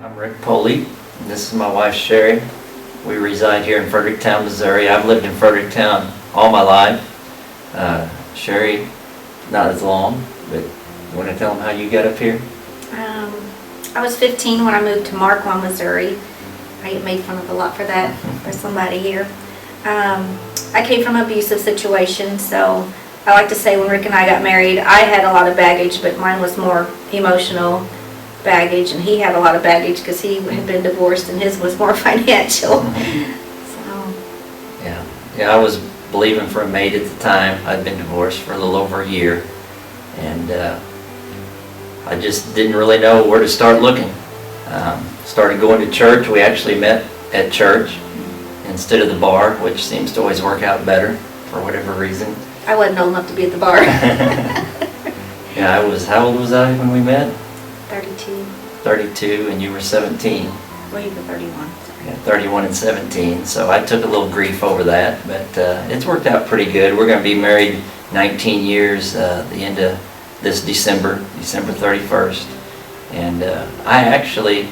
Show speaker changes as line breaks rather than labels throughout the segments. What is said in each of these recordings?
I'm Rick Polete, and this is my wife Sherry. We reside here in Fredericktown, Missouri. I've lived in Fredericktown all my life. Sherry, not as long, but you want to tell them how you got up here?
I was 15 when I moved to Marquand, Missouri. I get made fun of a lot for that by somebody here. I came from an abusive situation, so I like to say when Rick and I got married, I had a lot of baggage, but mine was more emotional baggage, and he had a lot of baggage because he had been divorced, and his was more financial. So.
Yeah, I was believing for a mate at the time. I'd been divorced for a little over a year, and I just didn't really know where to start looking. Started going to church. We actually met at church instead of the bar, which seems to always work out better for whatever reason.
I wasn't old enough to be at the bar.
Yeah, how old was I when we met?
32.
32, and you were 17.
Well, you were 31. Sorry.
Yeah, 31 and 17, so I took a little grief over that, but it's worked out pretty good. We're going to be married 19 years the end of this December 31st, and I actually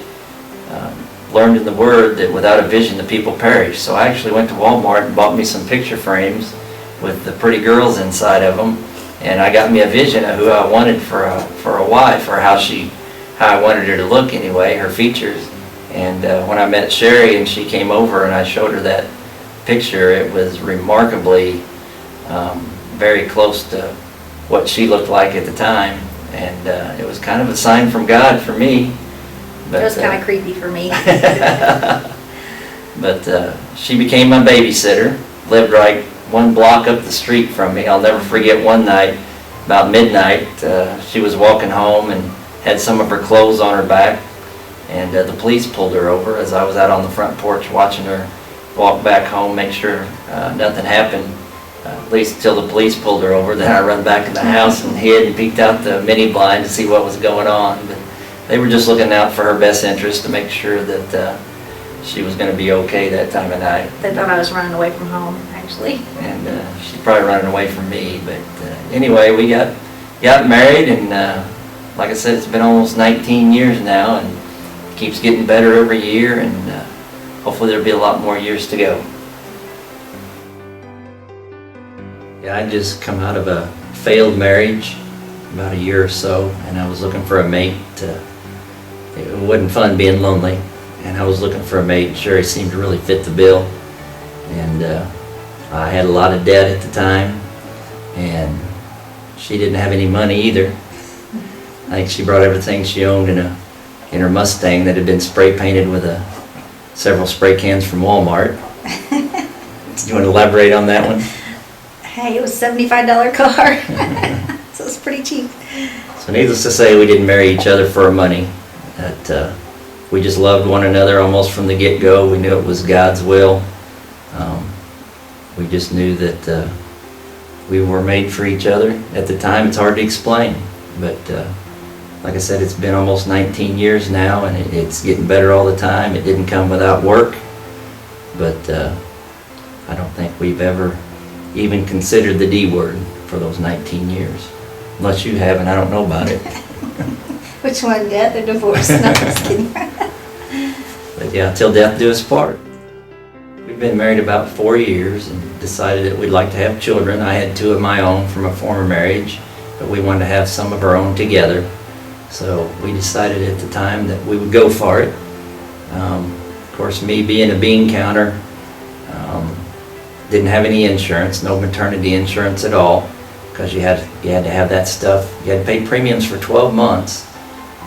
learned in the Word that without a vision the people perish, so I actually went to Walmart and bought me some picture frames with the pretty girls inside of them, and I got me a vision of who I wanted for a wife, or how I wanted her to look anyway, her features. And when I met Sherry and she came over and I showed her that picture, it was remarkably very close to what she looked like at the time, and it was kind of a sign from God for me. But,
it was kind of creepy for me.
But she became my babysitter, lived right one block up the street from me. I'll never forget one night, about midnight, she was walking home and had some of her clothes on her back, and the police pulled her over as I was out on the front porch watching her walk back home, make sure nothing happened, at least until the police pulled her over. Then I ran back in the house and hid and peeked out the mini blind to see what was going on. But they were just looking out for her best interest to make sure that she was going to be okay that time of night.
They thought I was running away from home, actually.
And she's probably running away from me. But anyway, we got married, and like I said, it's been almost 19 years now, and it keeps getting better every year, and hopefully there'll be a lot more years to go. Yeah, I just come out of a failed marriage about a year or so, and I was looking for a mate. It wasn't fun being lonely, and I was looking for a mate. Sherry seemed to really fit the bill, and I had a lot of debt at the time, and she didn't have any money either. I think she brought everything she owned in her Mustang that had been spray painted with several spray cans from Walmart. You want to elaborate on that one?
Hey, it was a $75 car, so it's pretty cheap.
So needless to say, we didn't marry each other for our money. That we just loved one another almost from the get-go. We knew it was God's will. We just knew that we were made for each other. At the time, it's hard to explain, but like I said, it's been almost 19 years now, and it's getting better all the time. It didn't come without work, but I don't think we've ever even considered the D word for those 19 years. Unless you have, and I don't know about it.
Which one, death or divorce? No, just kidding.
But yeah, till death do us part. We've been married about 4 years and decided that we'd like to have children. I had 2 of my own from a former marriage, but we wanted to have some of our own together. So we decided at the time that we would go for it. Of course, me being a bean counter, didn't have any insurance, no maternity insurance at all, because you had to have that stuff. You had to pay premiums for 12 months,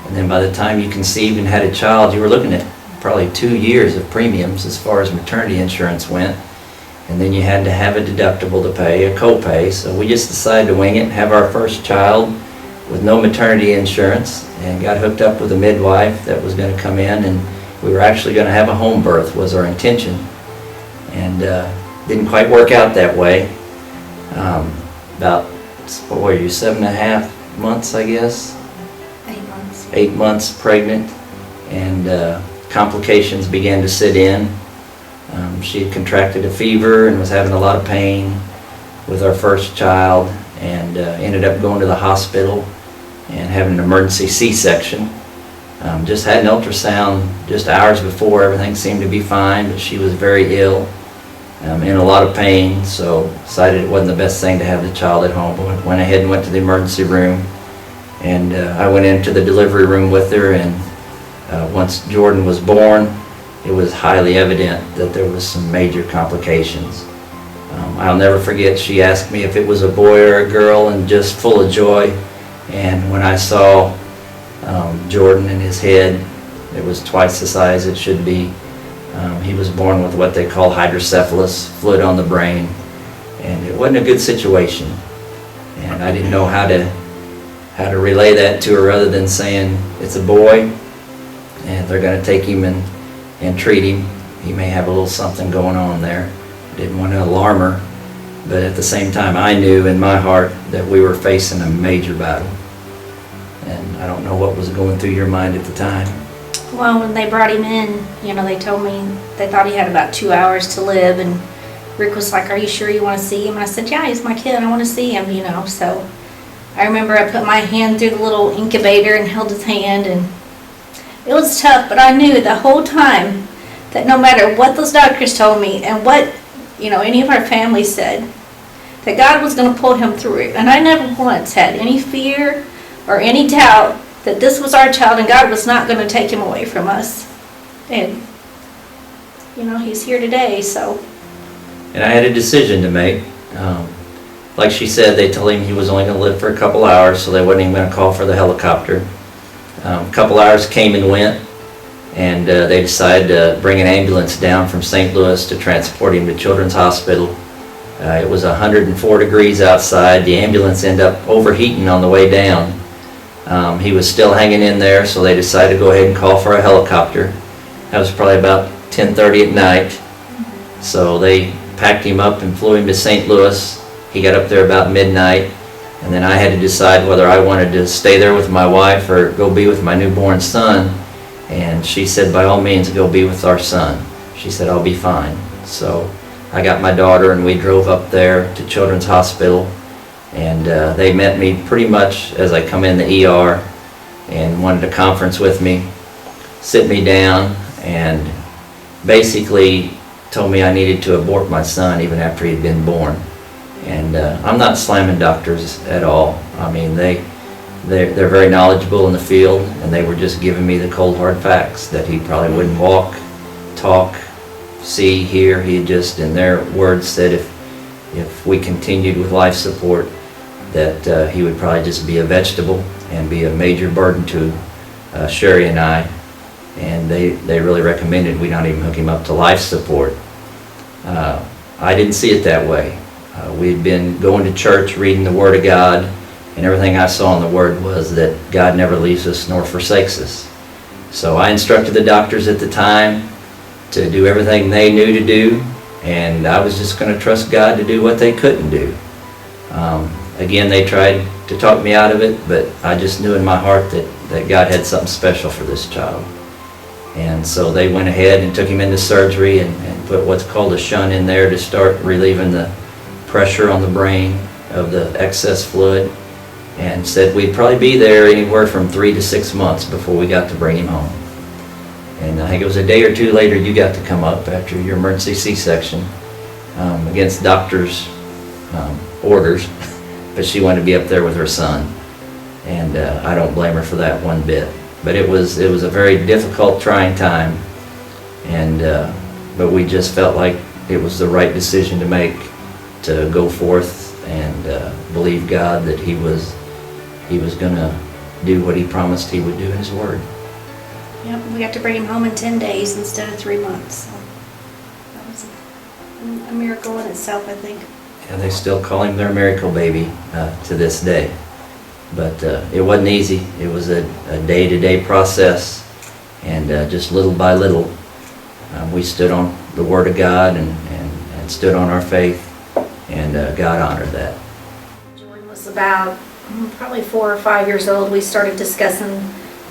and then by the time you conceived and had a child, you were looking at probably 2 years of premiums as far as maternity insurance went, and then you had to have a deductible to pay, a copay. So we just decided to wing it and have our first child with no maternity insurance, and got hooked up with a midwife that was going to come in, and we were actually going to have a home birth was our intention, and didn't quite work out that way. About, what were you, 7.5 months, I guess?
8 months.
8 months pregnant, and complications began to sit in. She had contracted a fever and was having a lot of pain with our first child, and ended up going to the hospital and having an emergency C-section. Just had an ultrasound just hours before. Everything seemed to be fine, but she was very ill, in a lot of pain, so decided it wasn't the best thing to have the child at home. Went ahead and went to the emergency room, and I went into the delivery room with her, and once Jordan was born, it was highly evident that there was some major complications. I'll never forget, she asked me if it was a boy or a girl, and just full of joy. And when I saw Jordan in his head, it was twice the size it should be. He was born with what they call hydrocephalus, fluid on the brain, and it wasn't a good situation. And I didn't know how to relay that to her other than saying it's a boy, and they're going to take him and treat him. He may have a little something going on there. Didn't want to alarm her, but at the same time I knew in my heart that we were facing a major battle. And I don't know what was going through your mind at the time.
Well, when they brought him in, they told me they thought he had about 2 hours to live, and Rick was like, "Are you sure you want to see him?" And I said, "Yeah, he's my kid. I want to see him." So I remember I put my hand through the little incubator and held his hand, and it was tough, but I knew the whole time that no matter what those doctors told me and what any of our family said, that God was going to pull him through it. And I never once had any fear or any doubt that this was our child and God was not going to take him away from us. And, he's here today, so.
And I had a decision to make. Like she said, they told him he was only going to live for a couple hours, so they wasn't even going to call for the helicopter. A couple hours came and went, and they decided to bring an ambulance down from St. Louis to transport him to Children's Hospital. It was 104 degrees outside. The ambulance ended up overheating on the way down. He was still hanging in there, so they decided to go ahead and call for a helicopter. That was probably about 10:30 at night. So they packed him up and flew him to St. Louis. He got up there about midnight, and then I had to decide whether I wanted to stay there with my wife or go be with my newborn son. And she said, by all means, go be with our son. She said, I'll be fine. So I got my daughter and we drove up there to Children's Hospital, and they met me pretty much as I come in the ER and wanted a conference with me, sit me down, and basically told me I needed to abort my son even after he'd been born. And I'm not slamming doctors at all. I mean, they're very knowledgeable in the field, and they were just giving me the cold hard facts that he probably wouldn't walk, talk, see, hear. He had just, in their words, said if we continued with life support, that he would probably just be a vegetable and be a major burden to Sherry and I. And they really recommended we not even hook him up to life support. I didn't see it that way. We'd been going to church, reading the Word of God, and everything I saw in the Word was that God never leaves us nor forsakes us. So I instructed the doctors at the time to do everything they knew to do, and I was just going to trust God to do what they couldn't do. Again, they tried to talk me out of it, but I just knew in my heart that God had something special for this child. And so they went ahead and took him into surgery and put what's called a shunt in there to start relieving the pressure on the brain of the excess fluid, and said we'd probably be there anywhere from 3 to 6 months before we got to bring him home. And I think it was a day or two later you got to come up after your emergency C-section, against doctor's orders, but she wanted to be up there with her son, and I don't blame her for that one bit. But it was a very difficult, trying time, and but we just felt like it was the right decision to make, to go forth and believe God that He was going to do what He promised He would do in His Word.
Yep, we got to bring him home in 10 days instead of 3 months. So that was a miracle in itself, I think.
And they still call him their miracle baby to this day. But it wasn't easy. It was a day-to-day process, and just little by little, we stood on the Word of God and stood on our faith, and God honored that.
Jordan was about probably 4 or 5 years old. We started discussing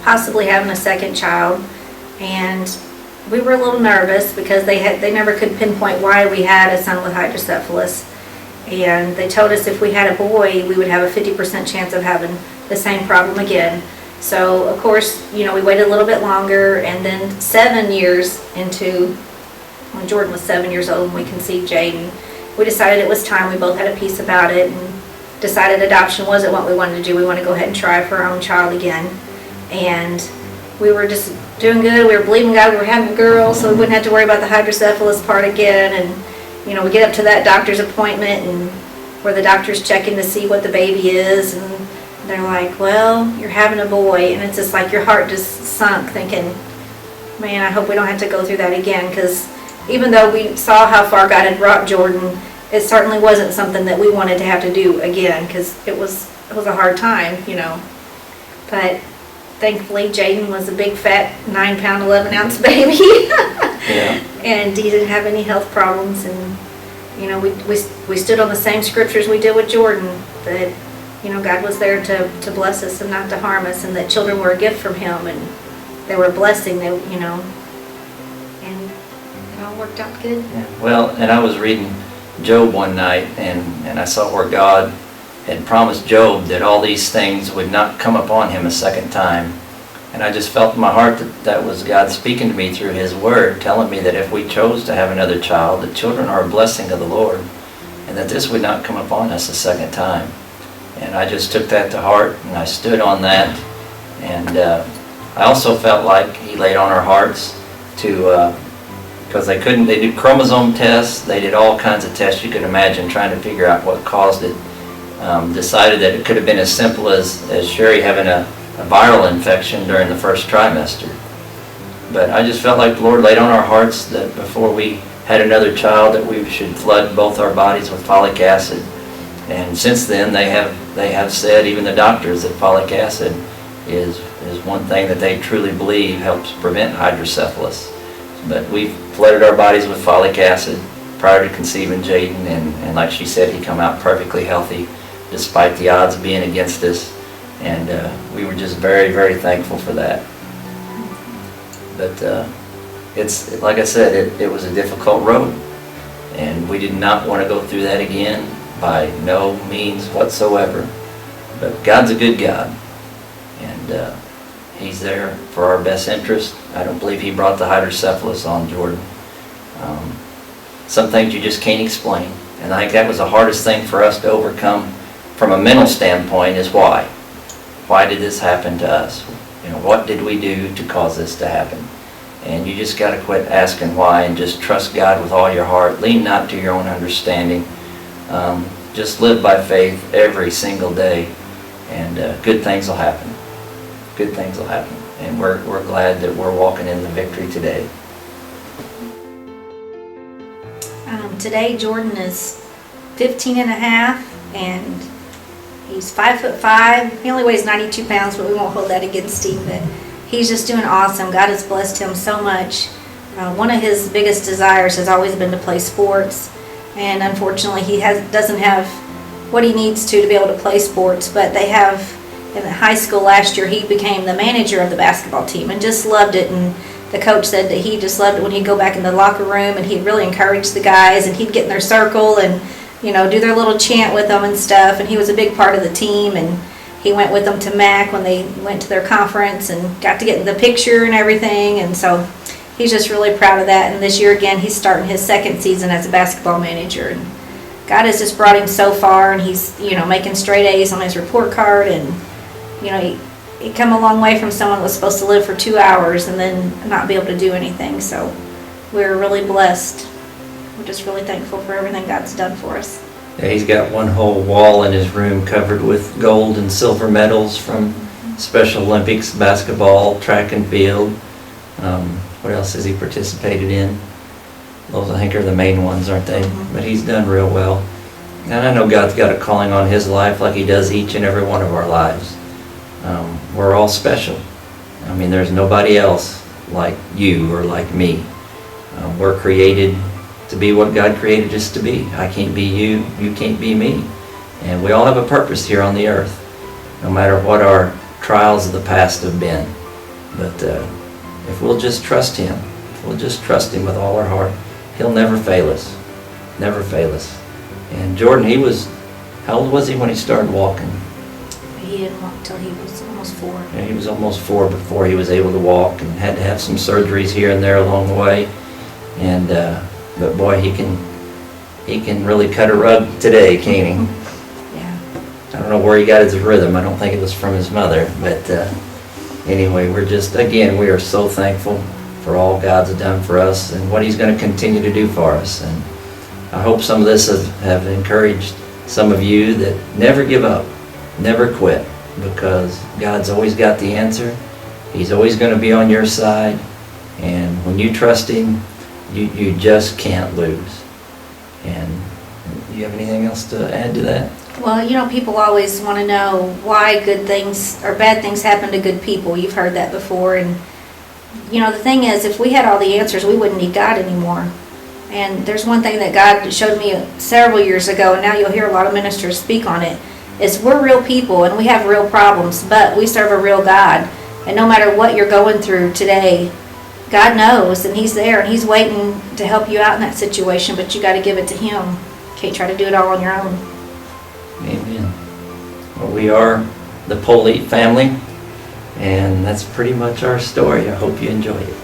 possibly having a second child, and we were a little nervous because they never could pinpoint why we had a son with hydrocephalus. And they told us if we had a boy, we would have a 50% chance of having the same problem again. So, of course, we waited a little bit longer, and then 7 years into, when Jordan was 7 years old and we conceived Jaden, we decided it was time. We both had a peace about it and decided adoption wasn't what we wanted to do. We wanted to go ahead and try for our own child again. And we were just doing good. We were believing God we were having a girl, so we wouldn't have to worry about the hydrocephalus part again. And, we get up to that doctor's appointment, and where the doctor's checking to see what the baby is, and they're like, well, you're having a boy. And it's just like your heart just sunk, thinking, man, I hope we don't have to go through that again, because even though we saw how far God had brought Jordan, it certainly wasn't something that we wanted to have to do again, because it was a hard time, But thankfully, Jaden was a big, fat, 9-pound, 11-ounce baby.
Yeah.
And he didn't have any health problems. And, we stood on the same scriptures we did with Jordan, that, God was there to bless us and not to harm us, and that children were a gift from him, and they were a blessing, and it all worked out good.
Yeah. Well, and I was reading Job one night, and I saw where God had promised Job that all these things would not come upon him a second time. And I just felt in my heart that was God speaking to me through his word, telling me that if we chose to have another child, that children are a blessing of the Lord, and that this would not come upon us a second time. And I just took that to heart, and I stood on that. And I also felt like he laid on our hearts to, because they did chromosome tests, they did all kinds of tests you could imagine, trying to figure out what caused it. Decided that it could have been as simple as Sherry having a viral infection during the first trimester. But I just felt like the Lord laid on our hearts that before we had another child, that we should flood both our bodies with folic acid. And since then, they have said, even the doctors, that folic acid is one thing that they truly believe helps prevent hydrocephalus. But we've flooded our bodies with folic acid prior to conceiving Jaden, and like she said, he come out perfectly healthy despite the odds being against us. And we were just very, very thankful for that. But it's like I said, it was a difficult road, and we did not want to go through that again by no means whatsoever. But God's a good God, and he's there for our best interest. I don't believe he brought the hydrocephalus on Jordan. Some things you just can't explain, and I think that was the hardest thing for us to overcome from a mental standpoint, is why. Why did this happen to us? What did we do to cause this to happen? And you just got to quit asking why, and just trust God with all your heart. Lean not to your own understanding. Just live by faith every single day, and good things will happen. Good things will happen. And we're glad that we're walking in the victory today.
Today, Jordan is 15 and a half, and he's 5'5". He only weighs 92 pounds, but we won't hold that against him. But he's just doing awesome. God has blessed him so much. One of his biggest desires has always been to play sports, and unfortunately, he doesn't have what he needs to be able to play sports. But they have, in the high school last year, he became the manager of the basketball team and just loved it. And the coach said that he just loved it when he'd go back in the locker room, and he'd really encourage the guys, and he'd get in their circle and do their little chant with them and stuff. And he was a big part of the team, and he went with them to MAC when they went to their conference and got to get in the picture and everything. And so he's just really proud of that. And this year again, he's starting his second season as a basketball manager. And God has just brought him so far, and he's making straight A's on his report card. And he come a long way from someone that was supposed to live for 2 hours and then not be able to do anything. So we're really blessed. We're just really thankful for everything God's done for us.
Yeah, he's got one whole wall in his room covered with gold and silver medals from Special Olympics, basketball, track and field. What else has he participated in? Those, I think, are the main ones, aren't they? Mm-hmm. But he's done real well. And I know God's got a calling on his life like he does each and every one of our lives. We're all special. I mean, there's nobody else like you or like me. We're created to be what God created us to be. I can't be you, you can't be me. And we all have a purpose here on the earth, no matter what our trials of the past have been. But if we'll just trust him, if we'll just trust him with all our heart, he'll never fail us. Never fail us. And Jordan, how old was he when he started walking?
He didn't walk till he was almost 4.
And he was almost 4 before he was able to walk, and had to have some surgeries here and there along the way. And but boy, he can really cut a rug today, can't he?
Yeah.
I don't know where he got his rhythm. I don't think it was from his mother. But anyway, we are so thankful for all God's done for us and what he's going to continue to do for us. And I hope some of this have encouraged some of you that never give up, never quit, because God's always got the answer. He's always going to be on your side. And when you trust him, you just can't lose. And you have anything else to add to that?
Well, people always want to know why good things or bad things happen to good people. You've heard that before. And, the thing is, if we had all the answers, we wouldn't need God anymore. And there's one thing that God showed me several years ago, and now you'll hear a lot of ministers speak on it, is we're real people and we have real problems, but we serve a real God. And no matter what you're going through today, God knows, and he's there, and he's waiting to help you out in that situation, but you got to give it to him. Can't try to do it all on your own.
Amen. Well, we are the Polete family, and that's pretty much our story. I hope you enjoyed it.